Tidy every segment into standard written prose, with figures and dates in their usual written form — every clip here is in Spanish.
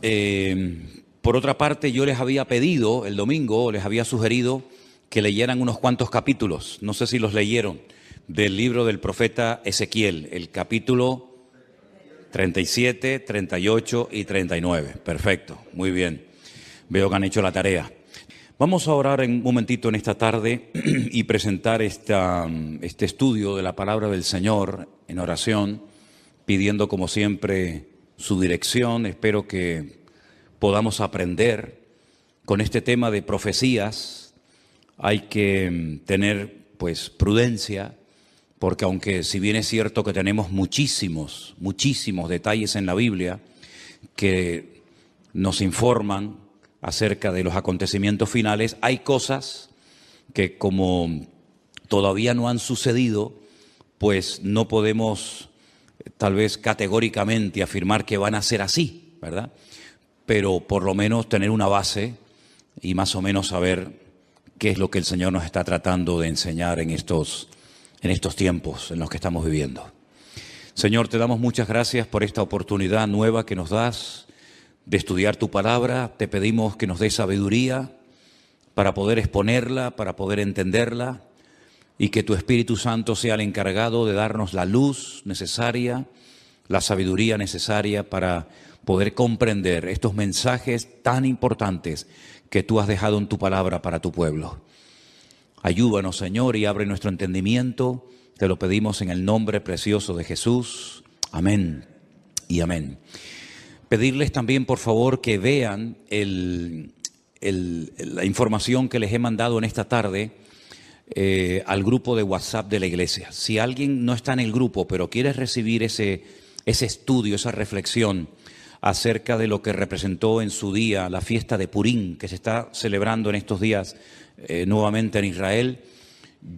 Por otra parte, yo les había pedido el domingo, les había sugerido que leyeran unos cuantos capítulos, no sé si los leyeron, del libro del profeta Ezequiel, el capítulo 37, 38 y 39. Perfecto, muy bien. Veo que han hecho la tarea. Vamos a orar un momentito en esta tarde y presentar este estudio de la palabra del Señor en oración, pidiendo como siempre su dirección. Espero que podamos aprender con este tema de profecías. Hay que tener pues prudencia, porque aunque si bien es cierto que tenemos muchísimos detalles en la Biblia que nos informan acerca de los acontecimientos finales, hay cosas que como todavía no han sucedido, pues no podemos tal vez categóricamente afirmar que van a ser así, ¿verdad? Pero por lo menos tener una base y más o menos saber qué es lo que el Señor nos está tratando de enseñar en estos tiempos en los que estamos viviendo. Señor, te damos muchas gracias por esta oportunidad nueva que nos das de estudiar tu palabra. Te pedimos que nos des sabiduría para poder exponerla, para poder entenderla, y que tu Espíritu Santo sea el encargado de darnos la luz necesaria, la sabiduría necesaria para poder comprender estos mensajes tan importantes que tú has dejado en tu palabra para tu pueblo. Ayúdanos, Señor, y abre nuestro entendimiento. Te lo pedimos en el nombre precioso de Jesús. Amén y amén. Pedirles también, por favor, que vean la información que les he mandado en esta tarde al grupo de WhatsApp de la iglesia. Si alguien no está en el grupo, pero quiere recibir ese estudio, esa reflexión acerca de lo que representó en su día la fiesta de Purim, que se está celebrando en estos días nuevamente en Israel.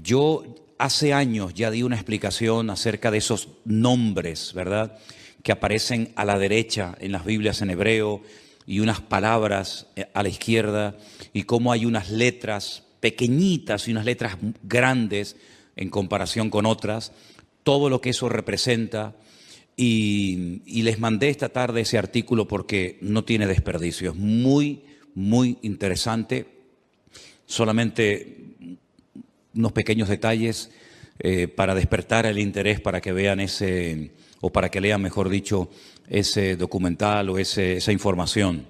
Yo hace años ya di una explicación acerca de esos nombres, ¿verdad?, que aparecen a la derecha en las Biblias en hebreo y unas palabras a la izquierda, y cómo hay unas letras pequeñitas y unas letras grandes en comparación con otras, todo lo que eso representa. Y les mandé esta tarde ese artículo porque no tiene desperdicio, es muy interesante. Solamente unos pequeños detalles para despertar el interés, para que vean o para que lean, mejor dicho, ese documental o esa información.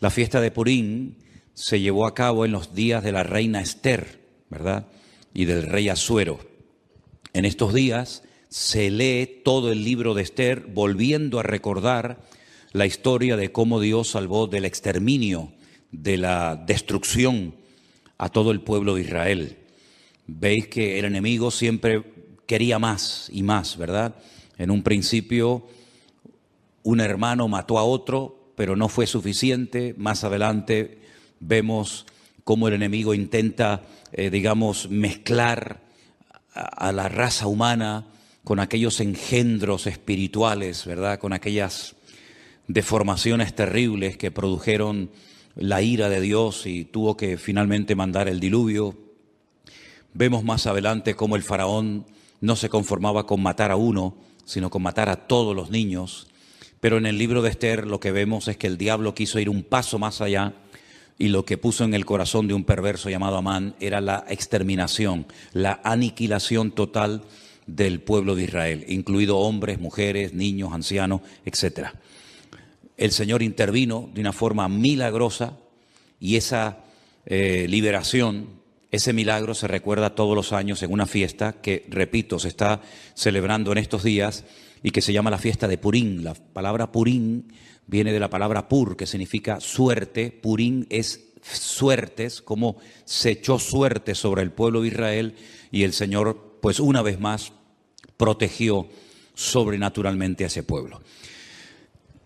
La fiesta de Purim se llevó a cabo en los días de la reina Esther, ¿verdad?, y del rey Asuero. En estos días se lee todo el libro de Esther, volviendo a recordar la historia de cómo Dios salvó del exterminio, de la destrucción a todo el pueblo de Israel. Veis que el enemigo siempre quería más y más, ¿verdad? En un principio un hermano mató a otro, pero no fue suficiente. Más adelante vemos cómo el enemigo intenta, mezclar a la raza humana con aquellos engendros espirituales, ¿verdad?, con aquellas deformaciones terribles que produjeron la ira de Dios y tuvo que finalmente mandar el diluvio. Vemos más adelante cómo el faraón no se conformaba con matar a uno, sino con matar a todos los niños. Pero en el libro de Esther lo que vemos es que el diablo quiso ir un paso más allá, y lo que puso en el corazón de un perverso llamado Amán era la exterminación, la aniquilación total del pueblo de Israel, incluido hombres, mujeres, niños, ancianos, etc. El Señor intervino de una forma milagrosa, y esa liberación, ese milagro se recuerda todos los años en una fiesta que, repito, se está celebrando en estos días y que se llama la fiesta de Purim. La palabra Purim viene de la palabra pur, que significa suerte. Purim es suertes, como se echó suerte sobre el pueblo de Israel, y el Señor, pues una vez más, protegió sobrenaturalmente a ese pueblo.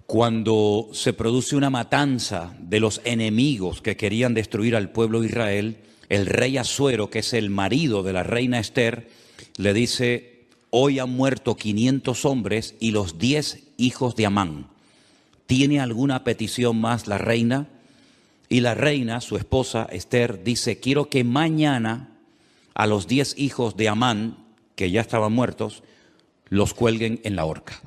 Cuando se produce una matanza de los enemigos que querían destruir al pueblo de Israel, el rey Asuero, que es el marido de la reina Esther, le dice: hoy han muerto 500 hombres y los 10 hijos de Amán. ¿Tiene alguna petición más la reina? Y la reina, su esposa Esther, dice: quiero que mañana a los 10 hijos de Amán, que ya estaban muertos, los cuelguen en la horca.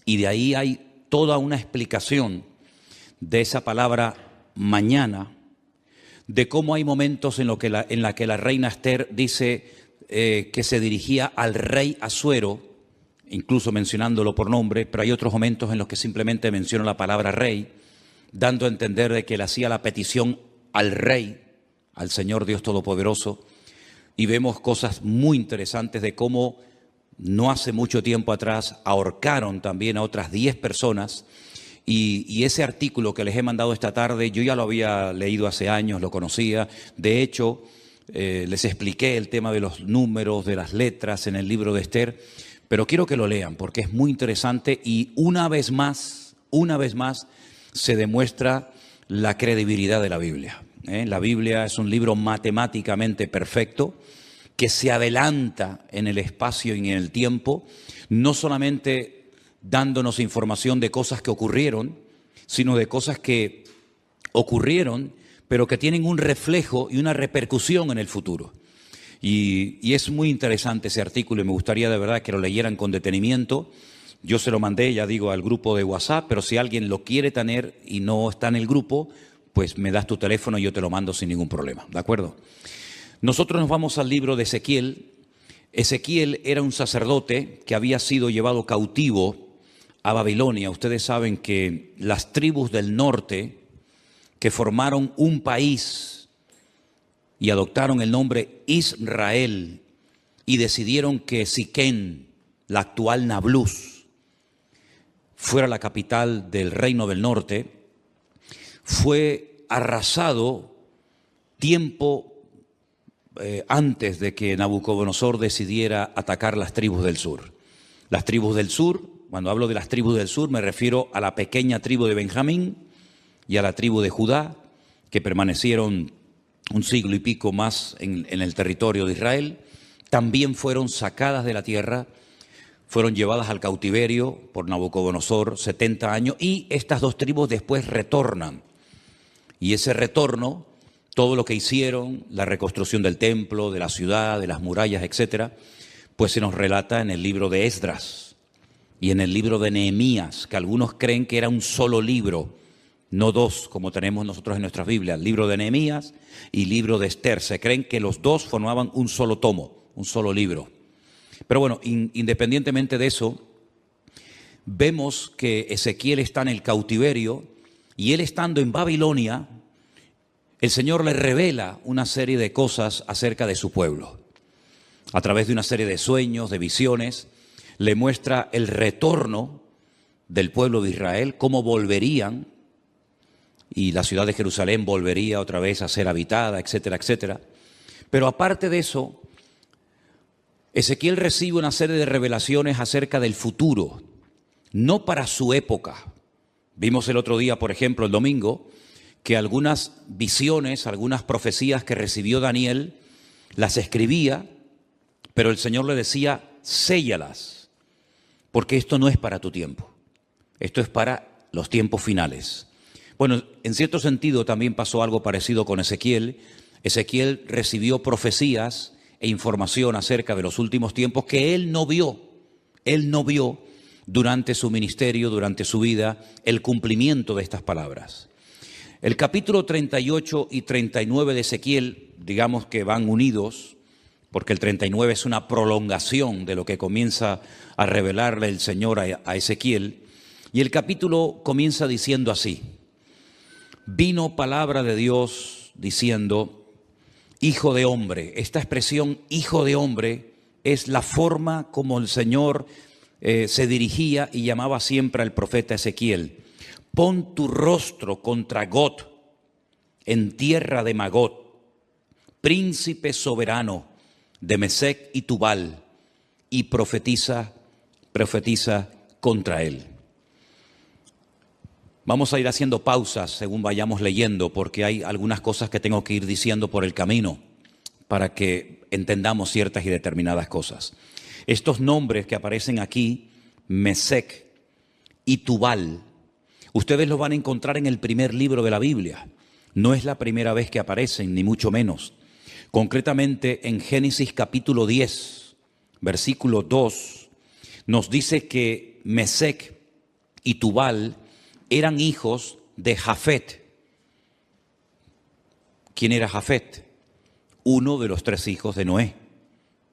Y de ahí hay toda una explicación de esa palabra mañana, de cómo hay momentos en la que la reina Esther dice que se dirigía al rey Asuero, incluso mencionándolo por nombre, pero hay otros momentos en los que simplemente menciona la palabra rey, dando a entender de que le hacía la petición al rey, al Señor Dios Todopoderoso, y vemos cosas muy interesantes de cómo no hace mucho tiempo atrás ahorcaron también a otras 10 personas, y ese artículo que les he mandado esta tarde, yo ya lo había leído hace años, lo conocía. De hecho, les expliqué el tema de los números, de las letras en el libro de Esther, pero quiero que lo lean porque es muy interesante y una vez más se demuestra la credibilidad de la Biblia. La Biblia es un libro matemáticamente perfecto que se adelanta en el espacio y en el tiempo, no solamente dándonos información de cosas que ocurrieron, sino de cosas que ocurrieron, pero que tienen un reflejo y una repercusión en el futuro. Y es muy interesante ese artículo y me gustaría de verdad que lo leyeran con detenimiento. Yo se lo mandé, ya digo, al grupo de WhatsApp, pero si alguien lo quiere tener y no está en el grupo, pues me das tu teléfono y yo te lo mando sin ningún problema, ¿de acuerdo? Nosotros nos vamos al libro de Ezequiel. Ezequiel era un sacerdote que había sido llevado cautivo a Babilonia. Ustedes saben que las tribus del norte que formaron un país y adoptaron el nombre Israel y decidieron que Siquén, la actual Nablus, fuera la capital del reino del norte, fue arrasado tiempo antes de que Nabucodonosor decidiera atacar las tribus del sur. Las tribus del sur, cuando hablo de las tribus del sur, me refiero a la pequeña tribu de Benjamín y a la tribu de Judá, que permanecieron un siglo y pico más en el territorio de Israel. También fueron sacadas de la tierra, fueron llevadas al cautiverio por Nabucodonosor 70 años, y estas dos tribus después retornan. Y ese retorno, todo lo que hicieron, la reconstrucción del templo, de la ciudad, de las murallas, etcétera, pues se nos relata en el libro de Esdras y en el libro de Nehemías, que algunos creen que era un solo libro, no dos como tenemos nosotros en nuestras Biblias, libro de Nehemías y libro de Esther. Se creen que los dos formaban un solo tomo, un solo libro. Pero bueno, independientemente de eso, vemos que Ezequiel está en el cautiverio y él estando en Babilonia, el Señor le revela una serie de cosas acerca de su pueblo. A través de una serie de sueños, de visiones, le muestra el retorno del pueblo de Israel, cómo volverían, y la ciudad de Jerusalén volvería otra vez a ser habitada, etcétera, etcétera. Pero aparte de eso, Ezequiel recibe una serie de revelaciones acerca del futuro, no para su época. Vimos el otro día, por ejemplo, el domingo, que algunas visiones, algunas profecías que recibió Daniel, las escribía, pero el Señor le decía, séllalas, porque esto no es para tu tiempo, esto es para los tiempos finales. Bueno, en cierto sentido también pasó algo parecido con Ezequiel. Ezequiel recibió profecías e información acerca de los últimos tiempos que él no vio durante su ministerio, durante su vida, el cumplimiento de estas palabras. El capítulo 38 y 39 de Ezequiel, digamos que van unidos, porque el 39 es una prolongación de lo que comienza a revelarle el Señor a Ezequiel. Y el capítulo comienza diciendo así: vino palabra de Dios diciendo, hijo de hombre. Esta expresión, hijo de hombre, es la forma como el Señor se dirigía y llamaba siempre al profeta Ezequiel. Pon tu rostro contra Gog, en tierra de Magog, príncipe soberano de Mesec y Tubal, y profetiza contra él. Vamos a ir haciendo pausas según vayamos leyendo, porque hay algunas cosas que tengo que ir diciendo por el camino para que entendamos ciertas y determinadas cosas. Estos nombres que aparecen aquí, Mesec y Tubal, ustedes los van a encontrar en el primer libro de la Biblia. No es la primera vez que aparecen, ni mucho menos. Concretamente en Génesis capítulo 10, versículo 2, nos dice que Mesec y Tubal eran hijos de Jafet. ¿Quién era Jafet? Uno de los 3 hijos de Noé.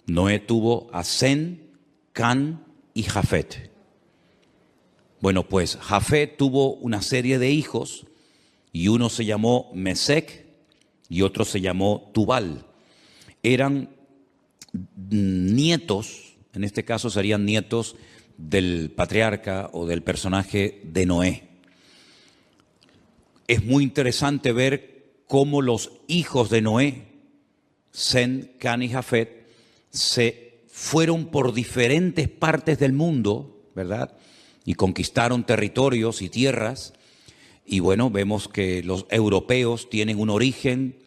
Noé tuvo a Sem, Can y Jafet. Bueno, pues Jafet tuvo una serie de hijos y uno se llamó Mesec y otro se llamó Tubal. Eran nietos, en este caso serían nietos del patriarca o del personaje de Noé. Es muy interesante ver cómo los hijos de Noé, Sem, Can y Jafet, se fueron por diferentes partes del mundo, ¿verdad? Y conquistaron territorios y tierras. Y bueno, vemos que los europeos tienen un origen,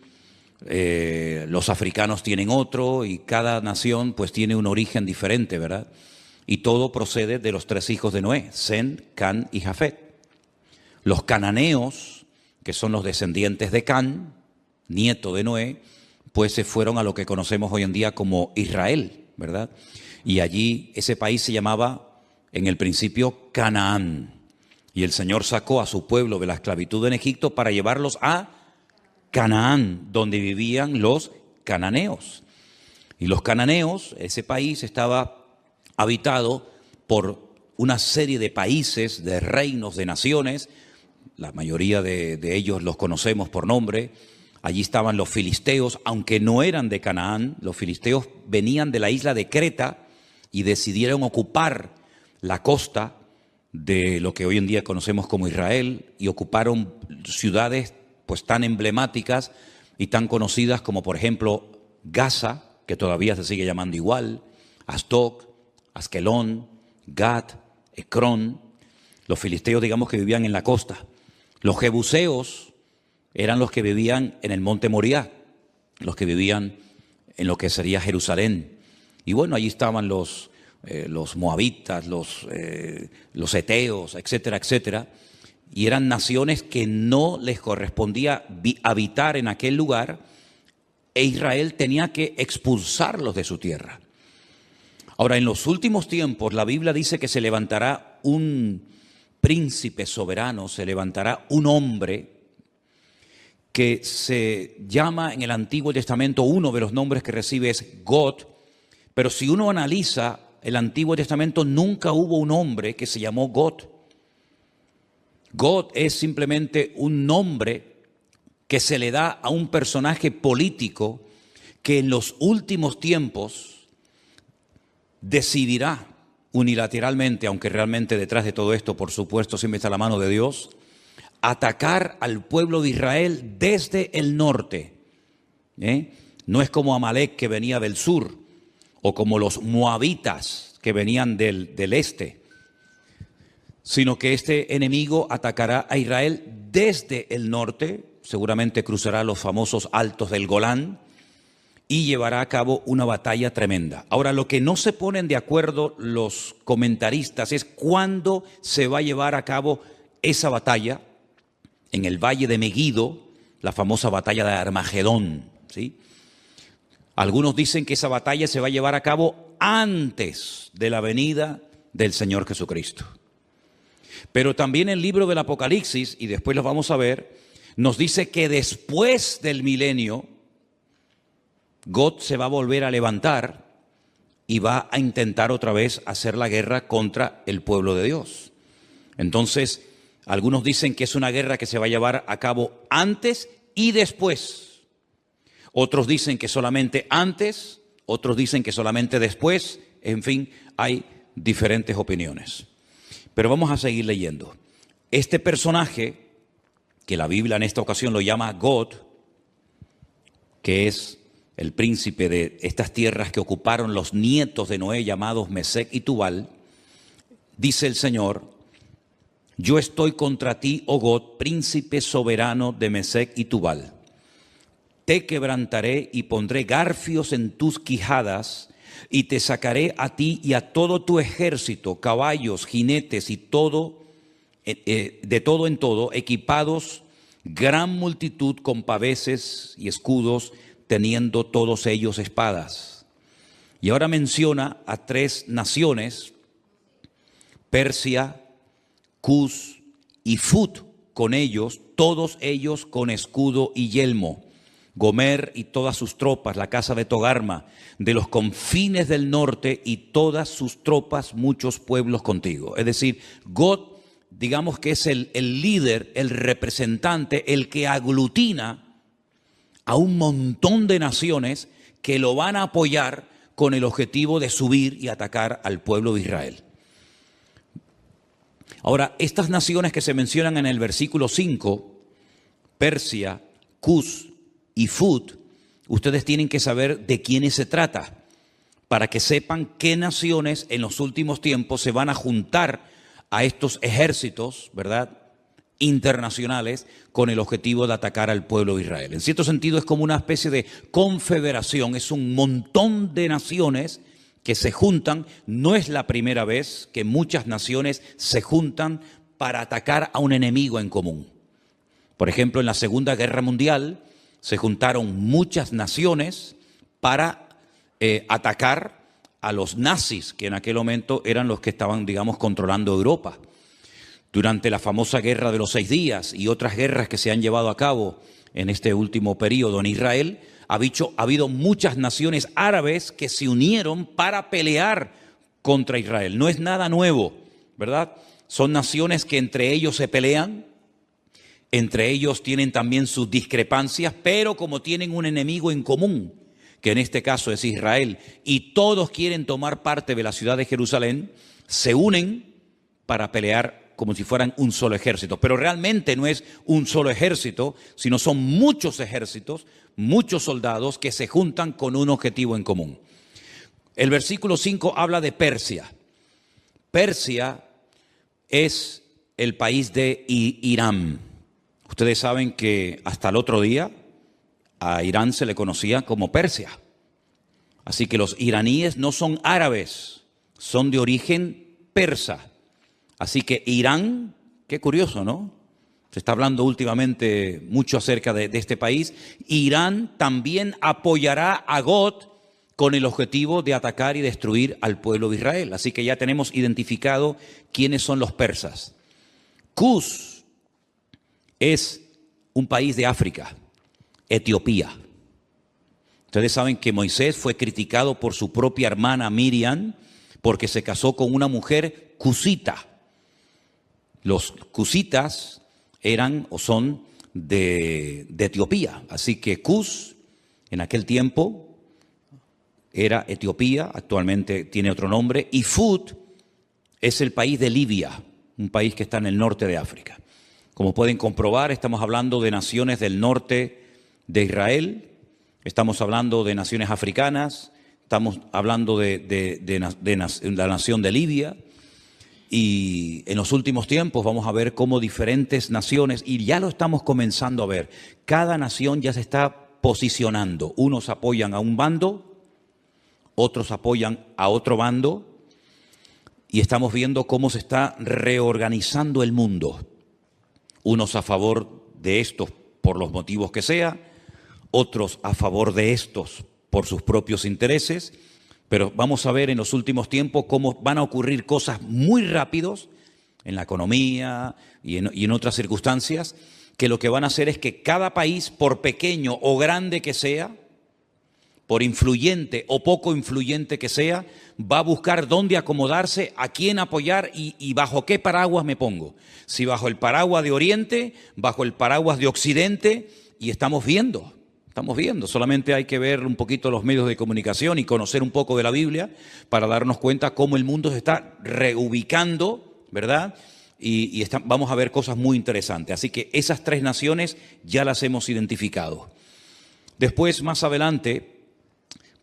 los africanos tienen otro, y cada nación pues tiene un origen diferente, ¿verdad? Y todo procede de los 3 hijos de Noé, Sem, Can y Jafet. Los cananeos, que son los descendientes de Can, nieto de Noé, pues se fueron a lo que conocemos hoy en día como Israel, ¿verdad? Y allí ese país se llamaba en el principio Canaán. Y el Señor sacó a su pueblo de la esclavitud en Egipto para llevarlos a Canaán, donde vivían los cananeos. Y los cananeos, ese país estaba habitado por una serie de países, de reinos, de naciones. La mayoría de ellos los conocemos por nombre. Allí estaban los filisteos, aunque no eran de Canaán. Los filisteos venían de la isla de Creta y decidieron ocupar la costa de lo que hoy en día conocemos como Israel, y ocuparon ciudades pues tan emblemáticas y tan conocidas como por ejemplo Gaza, que todavía se sigue llamando igual, Asdod, Askelón, Gat, Ecrón. Los filisteos, digamos, que vivían en la costa. Los jebuseos eran los que vivían en el monte Moriah, los que vivían en lo que sería Jerusalén. Y bueno, allí estaban los moabitas, los eteos, etcétera, etcétera. Y eran naciones que no les correspondía habitar en aquel lugar, e Israel tenía que expulsarlos de su tierra. Ahora, en los últimos tiempos, la Biblia dice que se levantará un príncipe soberano, se levantará un hombre que se llama en el Antiguo Testamento, uno de los nombres que recibe es God, pero si uno analiza el Antiguo Testamento, nunca hubo un hombre que se llamó God. God es simplemente un nombre que se le da a un personaje político que en los últimos tiempos decidirá unilateralmente, aunque realmente detrás de todo esto, por supuesto, siempre está la mano de Dios, atacar al pueblo de Israel desde el norte. No es como Amalek, que venía del sur, o como los moabitas, que venían del este, sino que este enemigo atacará a Israel desde el norte, seguramente cruzará los famosos altos del Golán y llevará a cabo una batalla tremenda. Ahora, lo que no se ponen de acuerdo los comentaristas es cuándo se va a llevar a cabo esa batalla. En el valle de Meguido, la famosa batalla de Armagedón, ¿sí? Algunos dicen que esa batalla se va a llevar a cabo antes de la venida del Señor Jesucristo. Pero también el libro del Apocalipsis, y después lo vamos a ver, nos dice que después del milenio, God se va a volver a levantar y va a intentar otra vez hacer la guerra contra el pueblo de Dios. Entonces, algunos dicen que es una guerra que se va a llevar a cabo antes y después. Otros dicen que solamente antes, otros dicen que solamente después. En fin, hay diferentes opiniones. Pero vamos a seguir leyendo. Este personaje, que la Biblia en esta ocasión lo llama God, que es el príncipe de estas tierras que ocuparon los nietos de Noé, llamados Mesec y Tubal, dice el Señor: yo estoy contra ti, oh God, príncipe soberano de Mesec y Tubal. Te quebrantaré y pondré garfios en tus quijadas, y te sacaré a ti y a todo tu ejército, caballos, jinetes y todo, de todo en todo, equipados, gran multitud con paveses y escudos, teniendo todos ellos espadas. Y ahora menciona a 3 naciones: Persia, Cus y Fut. con ellos, todos ellos con escudo y yelmo. Gomer y todas sus tropas, la casa de Togarma, de los confines del norte y todas sus tropas, muchos pueblos contigo. Es decir, Gog, digamos que es el líder, el representante, el que aglutina a un montón de naciones que lo van a apoyar con el objetivo de subir y atacar al pueblo de Israel. Ahora, estas naciones que se mencionan en el versículo 5, Persia, Cus y Fut, ustedes tienen que saber de quiénes se trata, para que sepan qué naciones en los últimos tiempos se van a juntar a estos ejércitos, ¿verdad?, internacionales, con el objetivo de atacar al pueblo de Israel. En cierto sentido es como una especie de confederación, es un montón de naciones que se juntan. No es la primera vez que muchas naciones se juntan para atacar a un enemigo en común. Por ejemplo, en la Segunda Guerra Mundial se juntaron muchas naciones para atacar a los nazis, que en aquel momento eran los que estaban, digamos, controlando Europa. Durante la famosa Guerra de los 6 días y otras guerras que se han llevado a cabo en este último periodo en Israel, ha habido muchas naciones árabes que se unieron para pelear contra Israel. No es nada nuevo, ¿verdad? Son naciones que entre ellos se pelean, entre ellos tienen también sus discrepancias, pero como tienen un enemigo en común, que en este caso es Israel, y todos quieren tomar parte de la ciudad de Jerusalén, se unen para pelear como si fueran un solo ejército. Pero realmente no es un solo ejército, sino son muchos ejércitos, muchos soldados que se juntan con un objetivo en común. El versículo 5 habla de Persia. Persia es el país de Irán. Ustedes saben que hasta el otro día a Irán se le conocía como Persia. Así que los iraníes no son árabes, son de origen persa. Así que Irán, qué curioso, ¿no? Se está hablando últimamente mucho acerca de este país. Irán también apoyará a Gog con el objetivo de atacar y destruir al pueblo de Israel. Así que ya tenemos identificado quiénes son los persas. Cus es un país de África, Etiopía. Ustedes saben que Moisés fue criticado por su propia hermana Miriam porque se casó con una mujer cusita. Los cusitas eran o son de Etiopía. Así que Cus en aquel tiempo era Etiopía, actualmente tiene otro nombre, y Fut es el país de Libia, un país que está en el norte de África. Como pueden comprobar, estamos hablando de naciones del norte de Israel, estamos hablando de naciones africanas, estamos hablando de la nación de Libia. Y en los últimos tiempos vamos a ver cómo diferentes naciones, y ya lo estamos comenzando a ver, cada nación ya se está posicionando. Unos apoyan a un bando, otros apoyan a otro bando, y estamos viendo cómo se está reorganizando el mundo. Unos a favor de estos por los motivos que sea, otros a favor de estos por sus propios intereses. Pero vamos a ver en los últimos tiempos cómo van a ocurrir cosas muy rápidos en la economía y en otras circunstancias, que lo que van a hacer es que cada país, por pequeño o grande que sea, por influyente o poco influyente que sea, va a buscar dónde acomodarse, a quién apoyar y bajo qué paraguas me pongo. Si bajo el paraguas de Oriente, bajo el paraguas de Occidente, y estamos viendo, solamente hay que ver un poquito los medios de comunicación y conocer un poco de la Biblia para darnos cuenta cómo el mundo se está reubicando, ¿verdad? Y vamos a ver cosas muy interesantes. Así que esas 3 naciones ya las hemos identificado. Después, más adelante,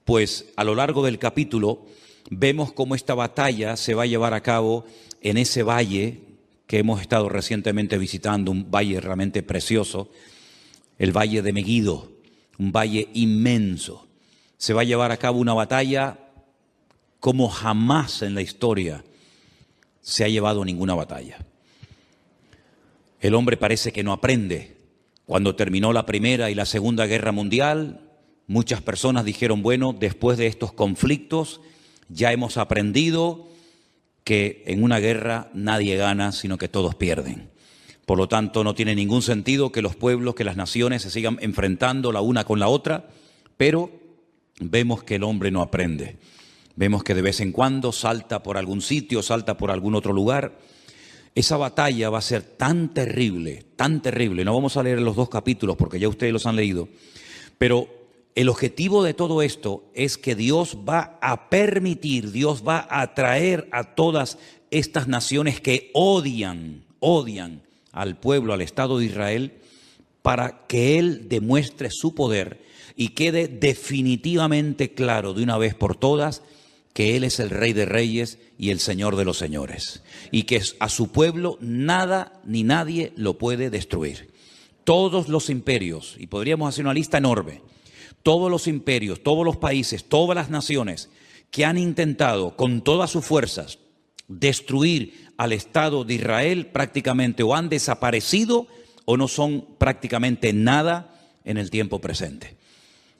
pues a lo largo del capítulo, vemos cómo esta batalla se va a llevar a cabo en ese valle que hemos estado recientemente visitando, un valle realmente precioso, el valle de Megiddo. Un valle inmenso. Se va a llevar a cabo una batalla como jamás en la historia se ha llevado ninguna batalla. El hombre parece que no aprende. Cuando terminó la Primera y la Segunda Guerra Mundial, muchas personas dijeron, bueno, después de estos conflictos ya hemos aprendido que en una guerra nadie gana, sino que todos pierden. Por lo tanto, no tiene ningún sentido que los pueblos, que las naciones se sigan enfrentando la una con la otra, pero vemos que el hombre no aprende. Vemos que de vez en cuando salta por algún sitio, salta por algún otro lugar. Esa batalla va a ser tan terrible, tan terrible. No vamos a leer los 2 capítulos porque ya ustedes los han leído, pero el objetivo de todo esto es que Dios va a permitir, Dios va a atraer a todas estas naciones que odian al pueblo, al Estado de Israel, para que Él demuestre su poder y quede definitivamente claro de una vez por todas que Él es el Rey de Reyes y el Señor de los Señores, y que a su pueblo nada ni nadie lo puede destruir. Todos los imperios, y podríamos hacer una lista enorme, todos los imperios, todos los países, todas las naciones que han intentado con todas sus fuerzas destruir al Estado de Israel, prácticamente o han desaparecido o no son prácticamente nada en el tiempo presente.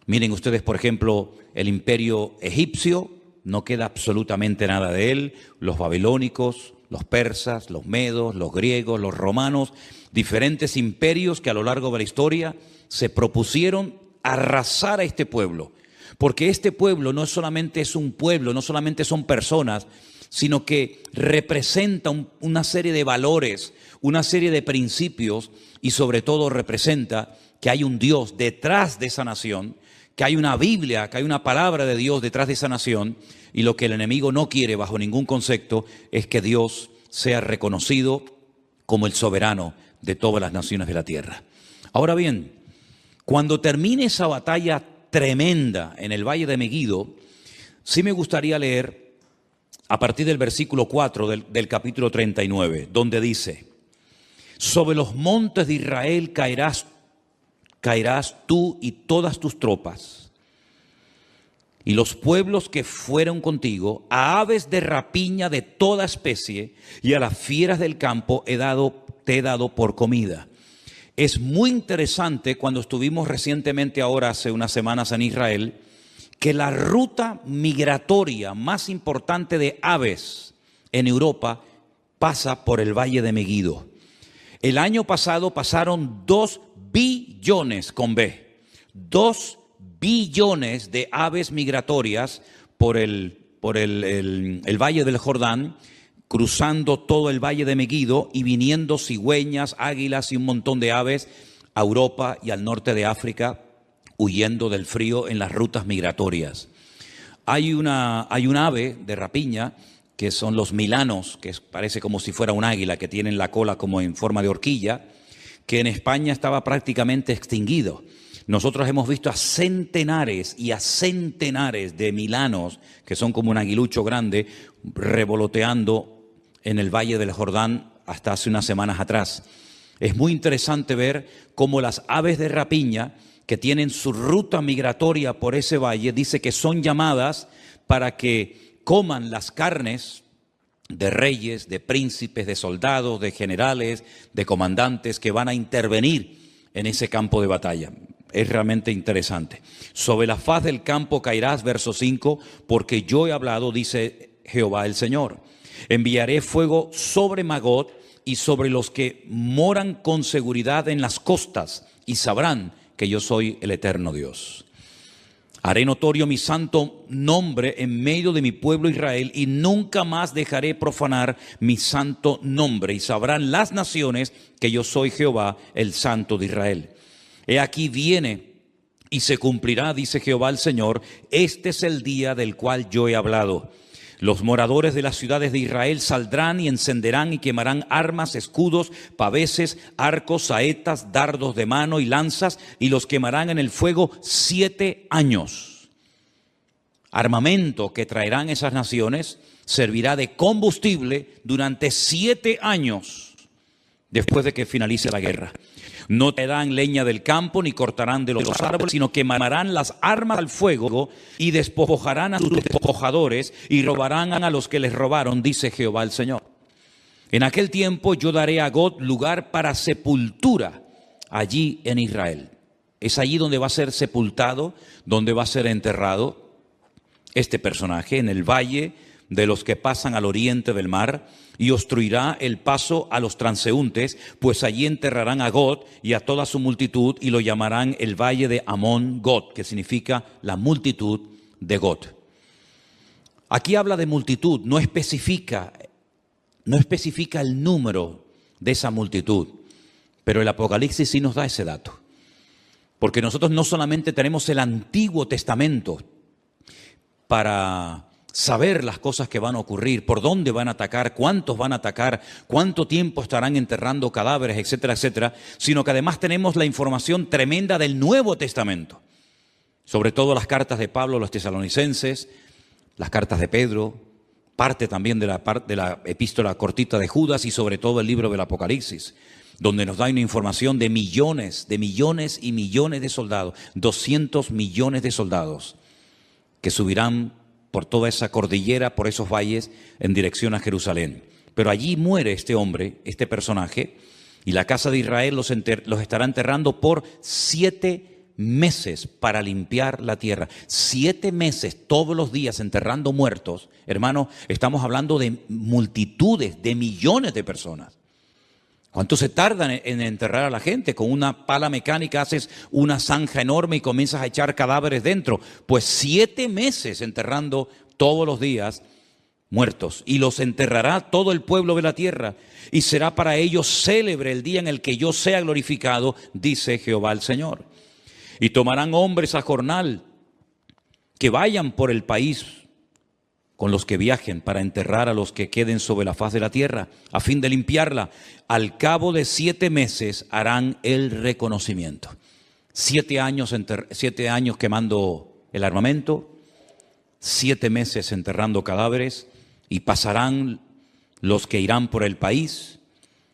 Miren ustedes, por ejemplo, el imperio egipcio, no queda absolutamente nada de él. Los babilónicos, los persas, los medos, los griegos, los romanos, diferentes imperios que a lo largo de la historia se propusieron arrasar a este pueblo. Porque este pueblo no solamente es un pueblo, no solamente son personas, sino que representa una serie de valores, una serie de principios y sobre todo representa que hay un Dios detrás de esa nación, que hay una Biblia, que hay una palabra de Dios detrás de esa nación, y lo que el enemigo no quiere bajo ningún concepto es que Dios sea reconocido como el soberano de todas las naciones de la tierra. Ahora bien, cuando termine esa batalla tremenda en el Valle de Megiddo, sí me gustaría leer a partir del versículo 4 del capítulo 39, donde dice: sobre los montes de Israel caerás tú y todas tus tropas, y los pueblos que fueron contigo, a aves de rapiña de toda especie y a las fieras del campo te he dado por comida. Es muy interesante cuando estuvimos recientemente ahora, hace unas semanas en Israel, que la ruta migratoria más importante de aves en Europa pasa por el Valle de Megiddo. El año pasado pasaron 2 billones con B, 2 billones de aves migratorias por el Valle del Jordán, cruzando todo el Valle de Megiddo y viniendo cigüeñas, águilas y un montón de aves a Europa y al norte de África, huyendo del frío en las rutas migratorias. Hay un ave de rapiña que son los milanos, que parece como si fuera un águila, que tienen la cola como en forma de horquilla, que en España estaba prácticamente extinguido. Nosotros hemos visto a centenares y a centenares de milanos, que son como un aguilucho grande, revoloteando en el Valle del Jordán hasta hace unas semanas atrás. Es muy interesante ver cómo las aves de rapiña que tienen su ruta migratoria por ese valle, dice que son llamadas para que coman las carnes de reyes, de príncipes, de soldados, de generales, de comandantes que van a intervenir en ese campo de batalla. Es realmente interesante. Sobre la faz del campo caerás, verso 5, porque yo he hablado, dice Jehová el Señor. Enviaré fuego sobre Magog y sobre los que moran con seguridad en las costas, y sabrán que yo soy el eterno Dios. Haré notorio mi santo nombre en medio de mi pueblo Israel, y nunca más dejaré profanar mi santo nombre, y sabrán las naciones que yo soy Jehová, el Santo de Israel. He aquí viene y se cumplirá, dice Jehová el Señor, este es el día del cual yo he hablado. Los moradores de las ciudades de Israel saldrán y encenderán y quemarán armas, escudos, paveses, arcos, saetas, dardos de mano y lanzas, y los quemarán en el fuego 7 años. Armamento que traerán esas naciones servirá de combustible durante 7 años después de que finalice la guerra. No traerán leña del campo ni cortarán de los árboles, sino quemarán las armas al fuego y despojarán a sus despojadores y robarán a los que les robaron, dice Jehová el Señor. En aquel tiempo yo daré a Gog lugar para sepultura allí en Israel. Es allí donde va a ser sepultado, donde va a ser enterrado este personaje, en el valle de los que pasan al oriente del mar, y obstruirá el paso a los transeúntes, pues allí enterrarán a Gog y a toda su multitud, y lo llamarán el valle de Amón Gog, que significa la multitud de Gog. Aquí habla de multitud, no especifica el número de esa multitud, pero el Apocalipsis sí nos da ese dato. Porque nosotros no solamente tenemos el Antiguo Testamento para saber las cosas que van a ocurrir, por dónde van a atacar, cuántos van a atacar, cuánto tiempo estarán enterrando cadáveres, etcétera, etcétera, sino que además tenemos la información tremenda del Nuevo Testamento, sobre todo las cartas de Pablo a los tesalonicenses, las cartas de Pedro, parte también de la epístola cortita de Judas y sobre todo el libro del Apocalipsis, donde nos da una información de millones y millones de soldados, 200 millones de soldados que subirán por toda esa cordillera, por esos valles, en dirección a Jerusalén. Pero allí muere este hombre, este personaje, y la casa de Israel los estará enterrando por 7 meses para limpiar la tierra. 7 meses, todos los días enterrando muertos. Hermano, estamos hablando de multitudes, de millones de personas. ¿Cuánto se tarda en enterrar a la gente? Con una pala mecánica haces una zanja enorme y comienzas a echar cadáveres dentro. Pues 7 meses enterrando todos los días muertos. Y los enterrará todo el pueblo de la tierra. Y será para ellos célebre el día en el que yo sea glorificado, dice Jehová el Señor. Y tomarán hombres a jornal que vayan por el país con los que viajen para enterrar a los que queden sobre la faz de la tierra, a fin de limpiarla. Al cabo de 7 meses harán el reconocimiento. 7 años quemando el armamento, 7 meses enterrando cadáveres, y pasarán los que irán por el país,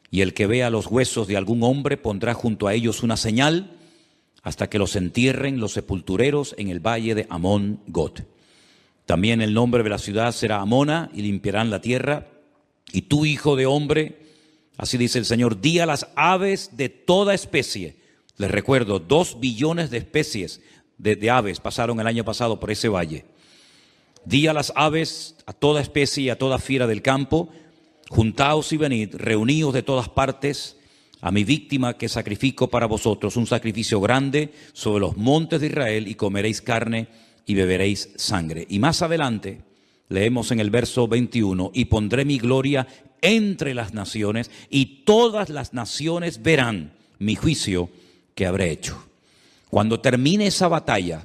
y el que vea los huesos de algún hombre pondrá junto a ellos una señal, hasta que los entierren los sepultureros en el valle de Amón Gog. También el nombre de la ciudad será Amona, y limpiarán la tierra. Y tú, hijo de hombre, así dice el Señor, di a las aves de toda especie. Les recuerdo, 2 billones de especies de aves pasaron el año pasado por ese valle. Di a las aves, a toda especie y a toda fiera del campo, juntaos y venid, reuníos de todas partes, a mi víctima que sacrifico para vosotros, un sacrificio grande sobre los montes de Israel, y comeréis carne y beberéis sangre. Y más adelante leemos en el verso 21, y pondré mi gloria entre las naciones, y todas las naciones verán mi juicio que habré hecho. Cuando termine esa batalla,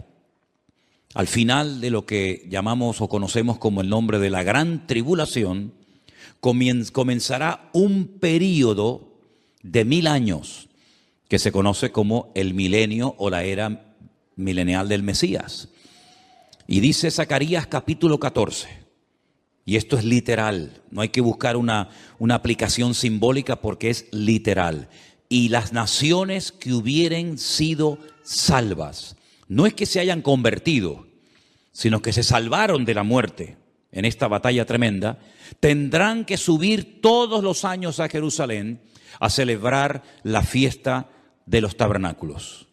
al final de lo que llamamos o conocemos como el nombre de la gran tribulación, comenzará un período de 1000 años que se conoce como el milenio o la era milenial del Mesías. Y dice Zacarías capítulo 14, y esto es literal, no hay que buscar una aplicación simbólica porque es literal. Y las naciones que hubieren sido salvas, no es que se hayan convertido, sino que se salvaron de la muerte en esta batalla tremenda, tendrán que subir todos los años a Jerusalén a celebrar la fiesta de los tabernáculos.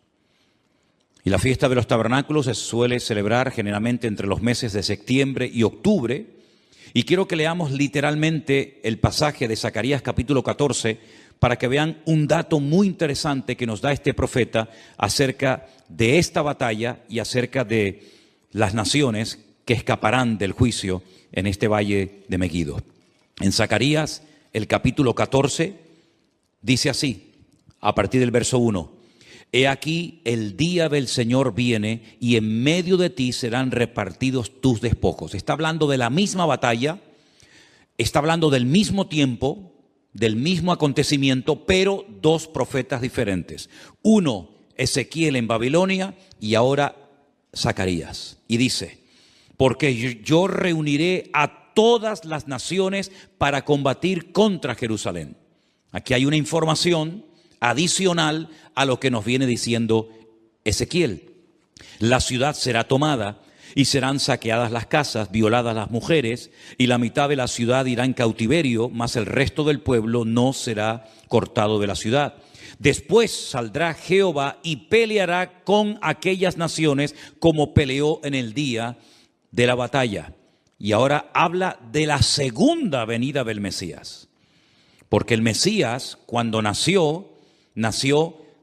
Y la fiesta de los tabernáculos se suele celebrar generalmente entre los meses de septiembre y octubre. Y quiero que leamos literalmente el pasaje de Zacarías capítulo 14 para que vean un dato muy interesante que nos da este profeta acerca de esta batalla y acerca de las naciones que escaparán del juicio en este valle de Megiddo. En Zacarías, el capítulo 14, dice así, a partir del verso 1. He aquí el día del Señor viene, y en medio de ti serán repartidos tus despojos. Está hablando de la misma batalla, está hablando del mismo tiempo, del mismo acontecimiento, pero 2 profetas diferentes. Uno, Ezequiel en Babilonia, y ahora Zacarías. Y dice, porque yo reuniré a todas las naciones para combatir contra Jerusalén. Aquí hay una información adicional a lo que nos viene diciendo Ezequiel. La ciudad será tomada y serán saqueadas las casas, violadas las mujeres, y la mitad de la ciudad irá en cautiverio, mas el resto del pueblo no será cortado de la ciudad. Después saldrá Jehová y peleará con aquellas naciones como peleó en el día de la batalla. Y ahora habla de la segunda venida del Mesías. Porque el Mesías, cuando nació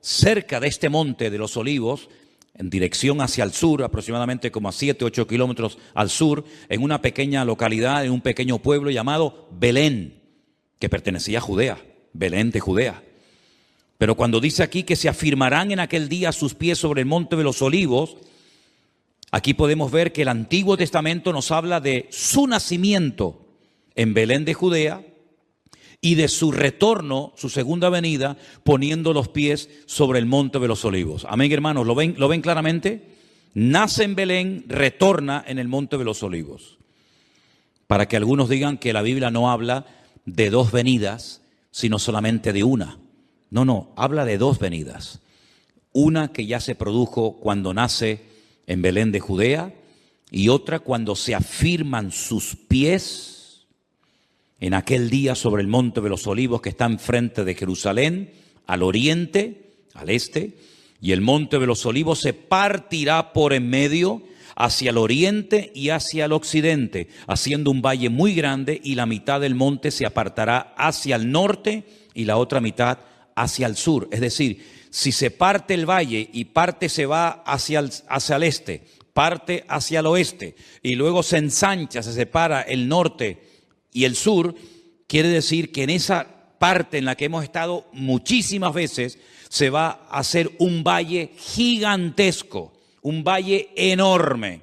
cerca de este monte de los Olivos, en dirección hacia el sur, aproximadamente como a 7, 8 kilómetros al sur, en una pequeña localidad, en un pequeño pueblo llamado Belén, que pertenecía a Judea, Belén de Judea. Pero cuando dice aquí que se afirmarán en aquel día sus pies sobre el monte de los Olivos, aquí podemos ver que el Antiguo Testamento nos habla de su nacimiento en Belén de Judea y de su retorno, su segunda venida, poniendo los pies sobre el monte de los Olivos. Amén, hermanos, ¿lo ven claramente? Nace en Belén, retorna en el monte de los Olivos. Para que algunos digan que la Biblia no habla de dos venidas, sino solamente de una. No, habla de dos venidas. Una que ya se produjo cuando nace en Belén de Judea y otra cuando se afirman sus pies en aquel día sobre el monte de los Olivos que está enfrente de Jerusalén, al oriente, al este, y el monte de los Olivos se partirá por en medio hacia el oriente y hacia el occidente, haciendo un valle muy grande, y la mitad del monte se apartará hacia el norte y la otra mitad hacia el sur. Es decir, si se parte el valle y parte se va hacia el este, parte hacia el oeste y luego se ensancha, se separa el norte y el sur, quiere decir que en esa parte en la que hemos estado muchísimas veces se va a hacer un valle gigantesco, un valle enorme.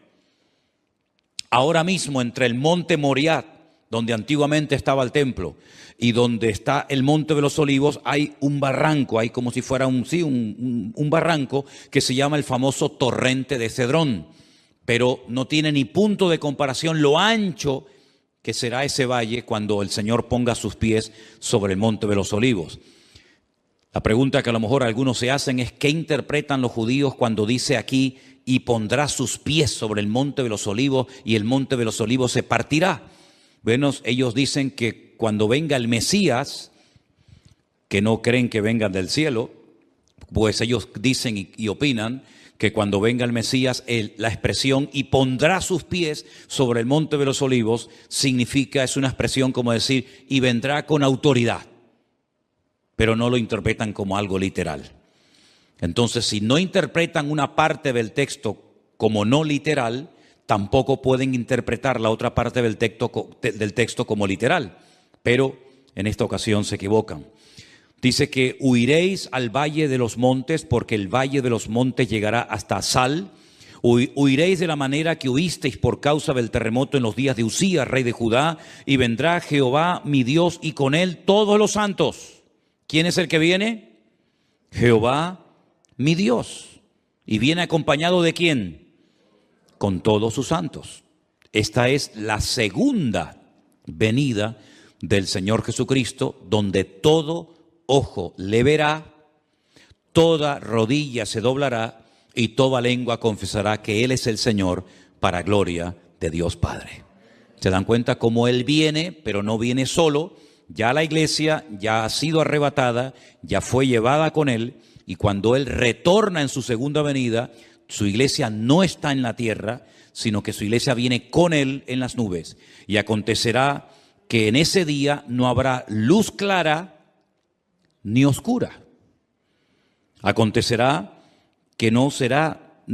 Ahora mismo entre el monte Moriah, donde antiguamente estaba el templo, y donde está el monte de los Olivos, hay un barranco, hay como si fuera un barranco que se llama el famoso torrente de Cedrón, pero no tiene ni punto de comparación lo ancho que será ese valle cuando el Señor ponga sus pies sobre el monte de los Olivos. La pregunta que a lo mejor algunos se hacen es: ¿qué interpretan los judíos cuando dice aquí y pondrá sus pies sobre el monte de los Olivos y el monte de los Olivos se partirá? Bueno, ellos dicen que cuando venga el Mesías, que no creen que vengan del cielo, pues ellos dicen y opinan que cuando venga el Mesías, la expresión "y pondrá sus pies sobre el monte de los Olivos" significa, es una expresión como decir, y vendrá con autoridad, pero no lo interpretan como algo literal. Entonces, si no interpretan una parte del texto como no literal, tampoco pueden interpretar la otra parte del texto como literal, pero en esta ocasión se equivocan. Dice que huiréis al valle de los montes, porque el valle de los montes llegará hasta Sal. Huiréis de la manera que huisteis por causa del terremoto en los días de Usías, rey de Judá, y vendrá Jehová mi Dios y con él todos los santos. ¿Quién es el que viene? Jehová mi Dios. ¿Y viene acompañado de quién? Con todos sus santos. Esta es la segunda venida del Señor Jesucristo, donde todo ojo le verá, toda rodilla se doblará y toda lengua confesará que Él es el Señor, para gloria de Dios Padre. ¿Se dan cuenta cómo Él viene, pero no viene solo? Ya la iglesia ya ha sido arrebatada, ya fue llevada con Él, y cuando Él retorna en su segunda venida, su iglesia no está en la tierra, sino que su iglesia viene con Él en las nubes. Y acontecerá que en ese día no habrá luz clara ni oscura. Acontecerá que no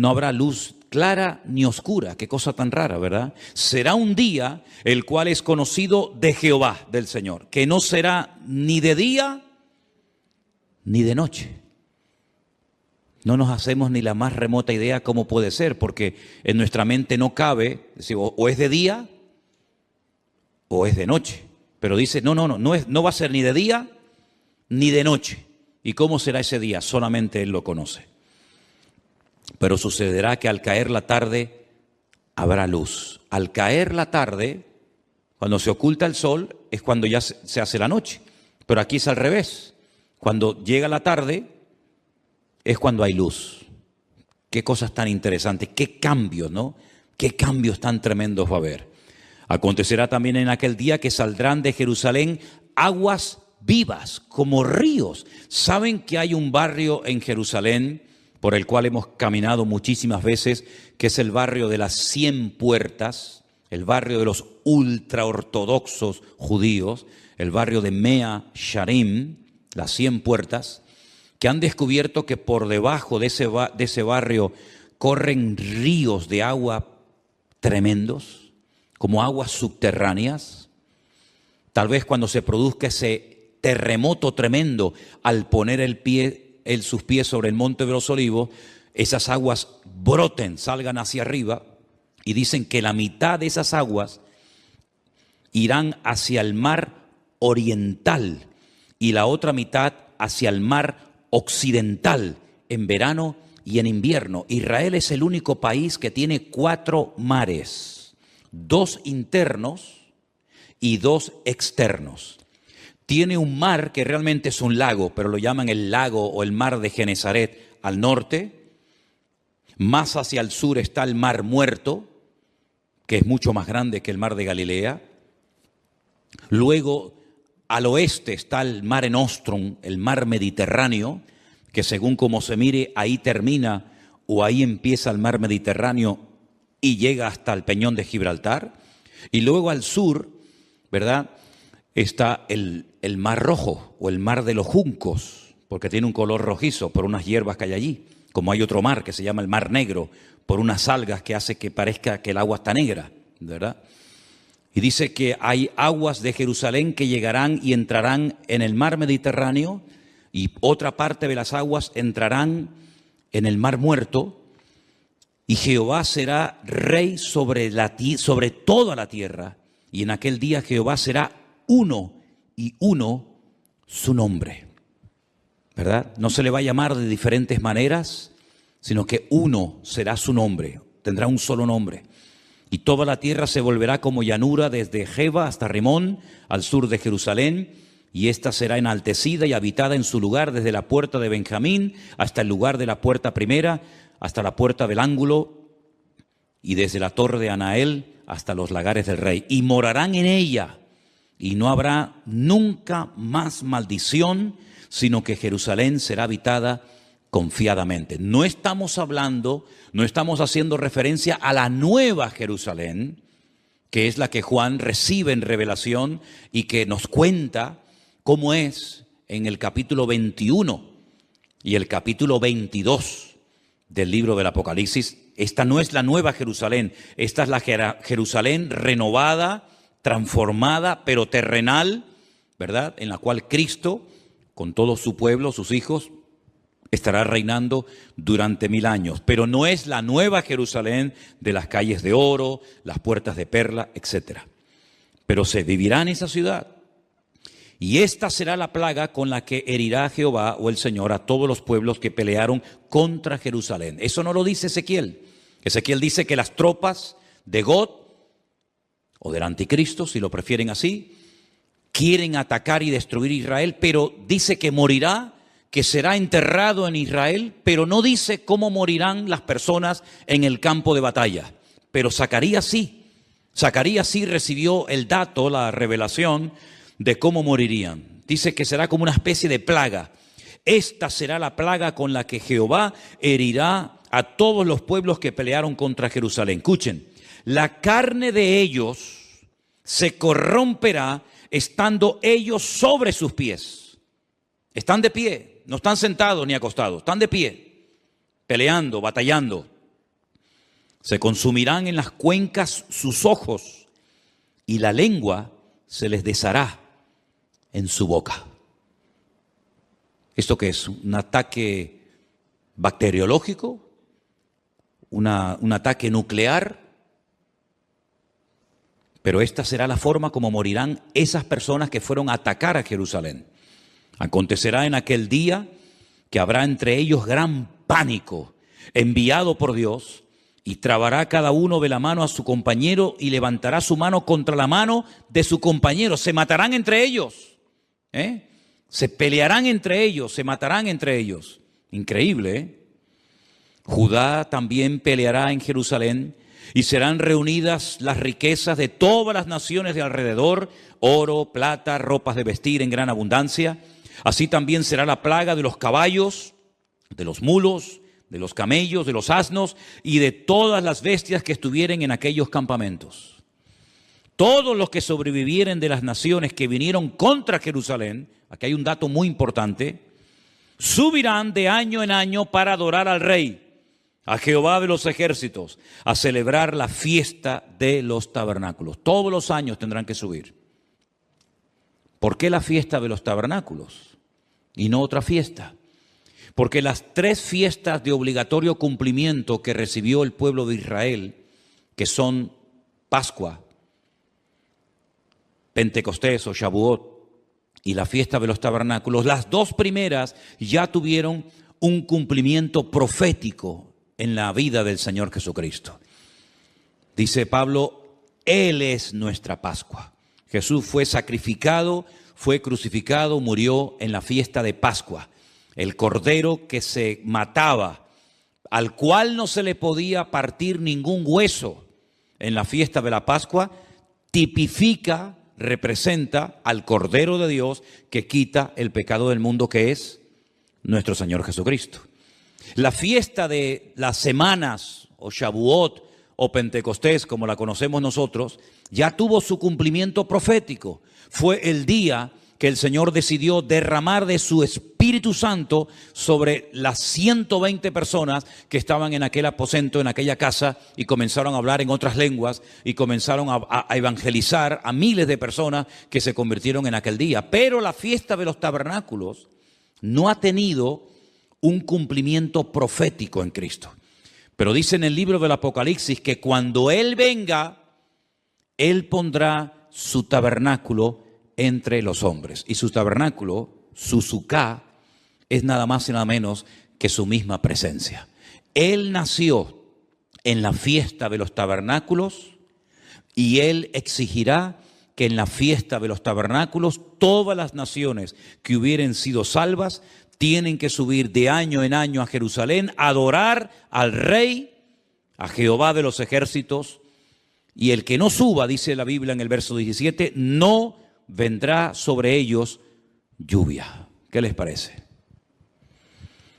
habrá luz clara ni oscura. Qué cosa tan rara, ¿verdad? Será un día el cual es conocido de Jehová, del Señor, que no será ni de día ni de noche. No nos hacemos ni la más remota idea cómo puede ser, porque en nuestra mente no cabe, o es de día o es de noche. Pero dice, no va a ser ni de día ni de noche. ¿Y cómo será ese día? Solamente Él lo conoce. Pero sucederá que al caer la tarde habrá luz. Al caer la tarde, cuando se oculta el sol, es cuando ya se hace la noche. Pero aquí es al revés. Cuando llega la tarde, es cuando hay luz. Qué cosas tan interesantes, qué cambios, ¿no? Qué cambios tan tremendos va a haber. Acontecerá también en aquel día que saldrán de Jerusalén aguas vivas como ríos. ¿Saben que hay un barrio en Jerusalén por el cual hemos caminado muchísimas veces, que es el barrio de las 100 puertas? el barrio de los ultraortodoxos judíos, el barrio de Mea Sharim, las 100 puertas, que han descubierto que por debajo de ese barrio corren ríos de agua tremendos, como aguas subterráneas. Tal vez cuando se produzca ese terremoto tremendo al poner sus pies sobre el monte de los Olivos, esas aguas broten, salgan hacia arriba, y dicen que la mitad de esas aguas irán hacia el mar oriental y la otra mitad hacia el mar occidental en verano y en invierno. Israel es el único país que tiene 4 mares, 2 internos y 2 externos. Tiene un mar que realmente es un lago, pero lo llaman el lago o el mar de Genesaret al norte. Más hacia el sur está el mar Muerto, que es mucho más grande que el mar de Galilea. Luego, al oeste está el Mare Nostrum, el mar Mediterráneo, que según como se mire, ahí termina o ahí empieza el mar Mediterráneo y llega hasta el Peñón de Gibraltar. Y luego al sur, ¿verdad?, está el Mar Rojo o el Mar de los Juncos, porque tiene un color rojizo por unas hierbas que hay allí. Como hay otro mar que se llama el Mar Negro, por unas algas que hace que parezca que el agua está negra, ¿verdad? Y dice que hay aguas de Jerusalén que llegarán y entrarán en el mar Mediterráneo, y otra parte de las aguas entrarán en el mar Muerto, y Jehová será rey sobre toda la tierra, y en aquel día Jehová será uno, y uno su nombre, ¿verdad? No se le va a llamar de diferentes maneras, sino que uno será su nombre, tendrá un solo nombre. Y toda la tierra se volverá como llanura desde Jeba hasta Rimón, al sur de Jerusalén, y ésta será enaltecida y habitada en su lugar desde la puerta de Benjamín hasta el lugar de la puerta primera, hasta la puerta del ángulo, y desde la torre de Anael hasta los lagares del rey. Y morarán en ella, y no habrá nunca más maldición, sino que Jerusalén será habitada confiadamente. No estamos haciendo referencia a la nueva Jerusalén, que es la que Juan recibe en revelación y que nos cuenta cómo es en el capítulo 21 y el capítulo 22 del libro del Apocalipsis. Esta no es la nueva Jerusalén, esta es la Jerusalén renovada, transformada, pero terrenal, ¿verdad?, en la cual Cristo, con todo su pueblo, sus hijos, estará reinando durante 1000 años. Pero no es la nueva Jerusalén de las calles de oro, las puertas de perla, etc. Pero se vivirá en esa ciudad. Y esta será la plaga con la que herirá Jehová o el Señor a todos los pueblos que pelearon contra Jerusalén. Eso no lo dice Ezequiel. Ezequiel dice que las tropas de Gog, o del anticristo, si lo prefieren así, quieren atacar y destruir Israel, pero dice que morirá, que será enterrado en Israel, pero no dice cómo morirán las personas en el campo de batalla. Pero Zacarías sí recibió el dato, la revelación de cómo morirían. Dice que será como una especie de plaga. Esta será la plaga con la que Jehová herirá a todos los pueblos que pelearon contra Jerusalén. Escuchen, la carne de ellos se corromperá estando ellos sobre sus pies. Están de pie, no están sentados ni acostados, están de pie, peleando, batallando. Se consumirán en las cuencas sus ojos y la lengua se les deshará en su boca. ¿Esto qué es? ¿Un ataque bacteriológico? ¿Un ataque nuclear? Pero esta será la forma como morirán esas personas que fueron a atacar a Jerusalén. Acontecerá en aquel día que habrá entre ellos gran pánico enviado por Dios, y trabará cada uno de la mano a su compañero y levantará su mano contra la mano de su compañero. Se matarán entre ellos, se pelearán entre ellos, se matarán entre ellos. Increíble, ¿eh? Judá también peleará en Jerusalén, y serán reunidas las riquezas de todas las naciones de alrededor, oro, plata, ropas de vestir en gran abundancia. Así también será la plaga de los caballos, de los mulos, de los camellos, de los asnos y de todas las bestias que estuvieren en aquellos campamentos. Todos los que sobrevivieren de las naciones que vinieron contra Jerusalén, aquí hay un dato muy importante, subirán de año en año para adorar al Rey, a Jehová de los ejércitos, a celebrar la fiesta de los tabernáculos. Todos los años tendrán que subir. ¿Por qué la fiesta de los tabernáculos y no otra fiesta? Porque las 3 fiestas de obligatorio cumplimiento que recibió el pueblo de Israel, que son Pascua, Pentecostés o Shavuot y la fiesta de los tabernáculos, las 2 primeras ya tuvieron un cumplimiento profético en la vida del Señor Jesucristo. Dice Pablo, Él es nuestra Pascua. Jesús fue sacrificado, fue crucificado, murió en la fiesta de Pascua. El cordero que se mataba, al cual no se le podía partir ningún hueso en la fiesta de la Pascua, tipifica, representa al Cordero de Dios que quita el pecado del mundo, que es nuestro Señor Jesucristo. La fiesta de las semanas, o Shavuot, o Pentecostés, como la conocemos nosotros, ya tuvo su cumplimiento profético. Fue el día que el Señor decidió derramar de su Espíritu Santo sobre las 120 personas que estaban en aquel aposento, en aquella casa, y comenzaron a hablar en otras lenguas y comenzaron a evangelizar a miles de personas que se convirtieron en aquel día. Pero la fiesta de los tabernáculos no ha tenido un cumplimiento profético en Cristo. Pero dice en el libro del Apocalipsis que cuando Él venga, Él pondrá su tabernáculo entre los hombres. Y su tabernáculo, su suká, es nada más y nada menos que su misma presencia. Él nació en la fiesta de los tabernáculos y Él exigirá que en la fiesta de los tabernáculos todas las naciones que hubieren sido salvas tienen que subir de año en año a Jerusalén a adorar al Rey, a Jehová de los ejércitos. Y el que no suba, dice la Biblia en el verso 17, no vendrá sobre ellos lluvia. ¿Qué les parece?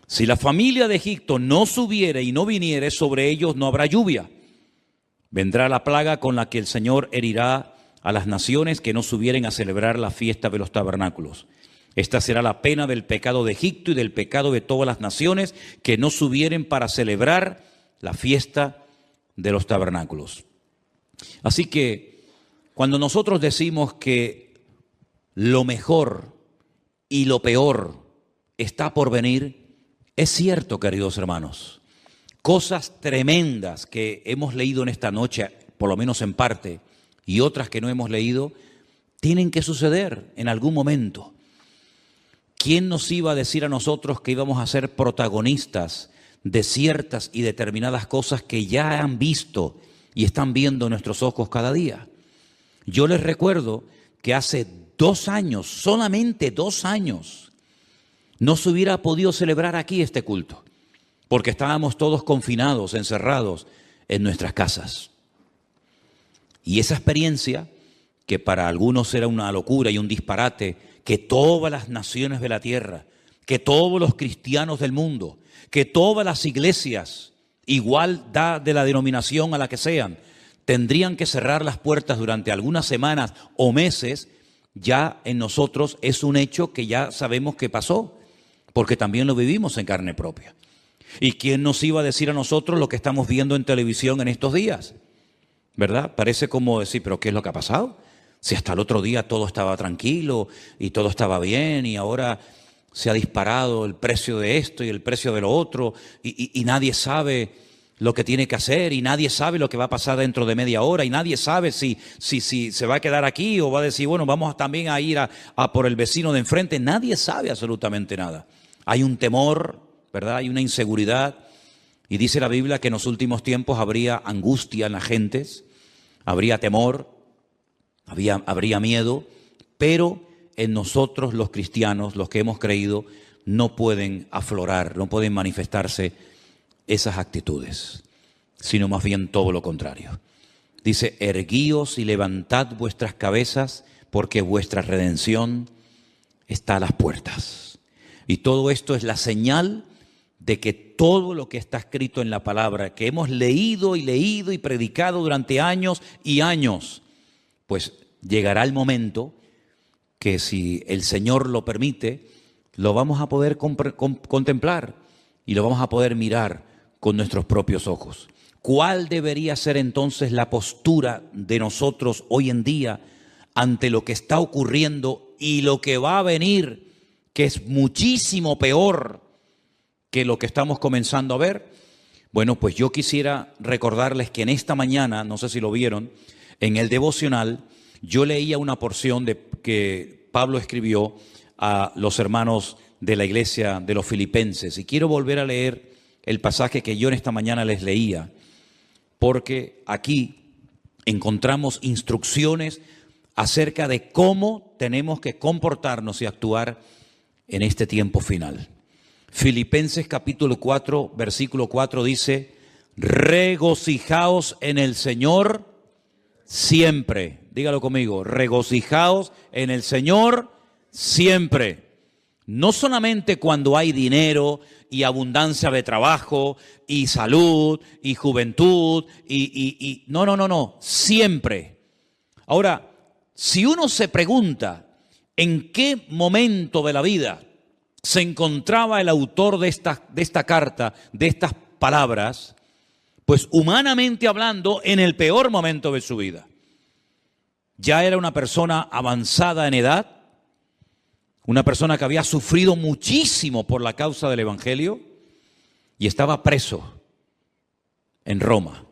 Si la familia de Egipto no subiere y no viniere, sobre ellos no habrá lluvia. Vendrá la plaga con la que el Señor herirá a las naciones que no subieren a celebrar la fiesta de los tabernáculos. Esta será la pena del pecado de Egipto y del pecado de todas las naciones que no subieren para celebrar la fiesta de los tabernáculos. Así que cuando nosotros decimos que lo mejor y lo peor está por venir, es cierto, queridos hermanos. Cosas tremendas que hemos leído en esta noche, por lo menos en parte, y otras que no hemos leído, tienen que suceder en algún momento. ¿Quién nos iba a decir a nosotros que íbamos a ser protagonistas de ciertas y determinadas cosas que ya han visto y están viendo nuestros ojos cada día? Yo les recuerdo que hace 2 años, solamente 2 años, no se hubiera podido celebrar aquí este culto, porque estábamos todos confinados, encerrados en nuestras casas. Y esa experiencia, que para algunos era una locura y un disparate, que todas las naciones de la tierra, que todos los cristianos del mundo, que todas las iglesias, igual da de la denominación a la que sean, tendrían que cerrar las puertas durante algunas semanas o meses, ya en nosotros es un hecho que ya sabemos que pasó, porque también lo vivimos en carne propia. ¿Y quién nos iba a decir a nosotros lo que estamos viendo en televisión en estos días? ¿Verdad? Parece como decir, ¿pero qué es lo que ha pasado? Si hasta el otro día todo estaba tranquilo y todo estaba bien y ahora se ha disparado el precio de esto y el precio de lo otro y nadie sabe lo que tiene que hacer y nadie sabe lo que va a pasar dentro de media hora y nadie sabe si se va a quedar aquí o va a decir, bueno, vamos también a ir a por el vecino de enfrente. Nadie sabe absolutamente nada. Hay un temor, ¿verdad? Hay una inseguridad y dice la Biblia que en los últimos tiempos habría angustia en las gentes, habría temor, habría miedo, pero en nosotros los cristianos, los que hemos creído, no pueden aflorar, no pueden manifestarse esas actitudes, sino más bien todo lo contrario. Dice, erguíos y levantad vuestras cabezas, porque vuestra redención está a las puertas. Y todo esto es la señal de que todo lo que está escrito en la palabra, que hemos leído y predicado durante años y años, pues llegará el momento que, si el Señor lo permite, lo vamos a poder contemplar y lo vamos a poder mirar con nuestros propios ojos. ¿Cuál debería ser entonces la postura de nosotros hoy en día ante lo que está ocurriendo y lo que va a venir, que es muchísimo peor que lo que estamos comenzando a ver? Bueno, pues yo quisiera recordarles que en esta mañana, no sé si lo vieron, en el devocional yo leía una porción que Pablo escribió a los hermanos de la iglesia de los Filipenses, y quiero volver a leer el pasaje que yo en esta mañana les leía, porque aquí encontramos instrucciones acerca de cómo tenemos que comportarnos y actuar en este tiempo final. Filipenses capítulo 4, versículo 4 dice: regocijaos en el Señor siempre. Dígalo conmigo: regocijaos en el Señor siempre. No solamente cuando hay dinero y abundancia de trabajo y salud y juventud no, siempre. Ahora, si uno se pregunta en qué momento de la vida se encontraba el autor de esta carta, de estas palabras, pues humanamente hablando, en el peor momento de su vida. Ya era una persona avanzada en edad, una persona que había sufrido muchísimo por la causa del Evangelio y estaba preso en Roma,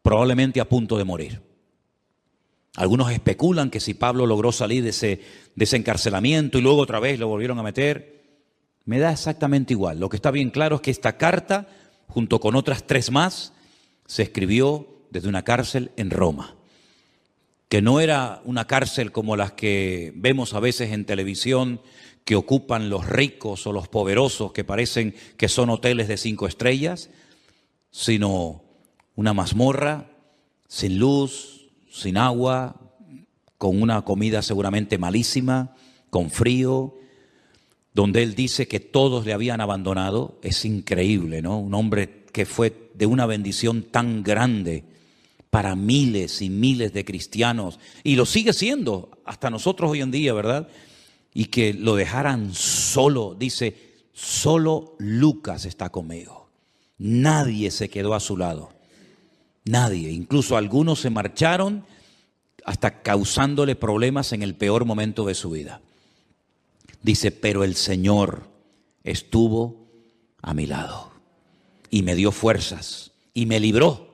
probablemente a punto de morir. Algunos especulan que si Pablo logró salir de ese encarcelamiento y luego otra vez lo volvieron a meter, me da exactamente igual. Lo que está bien claro es que esta carta, junto con otras 3 más, se escribió desde una cárcel en Roma, que no era una cárcel como las que vemos a veces en televisión, que ocupan los ricos o los poderosos, que parecen que son hoteles de 5 estrellas, sino una mazmorra sin luz, sin agua, con una comida seguramente malísima, con frío, donde él dice que todos le habían abandonado. Es increíble, ¿no? Un hombre que fue de una bendición tan grande para miles y miles de cristianos, y lo sigue siendo hasta nosotros hoy en día, ¿verdad? Y que lo dejaran solo. Dice: solo Lucas está conmigo. Nadie se quedó a su lado. Nadie. Incluso algunos se marcharon, hasta causándole problemas en el peor momento de su vida. Dice: pero el Señor estuvo a mi lado y me dio fuerzas y me libró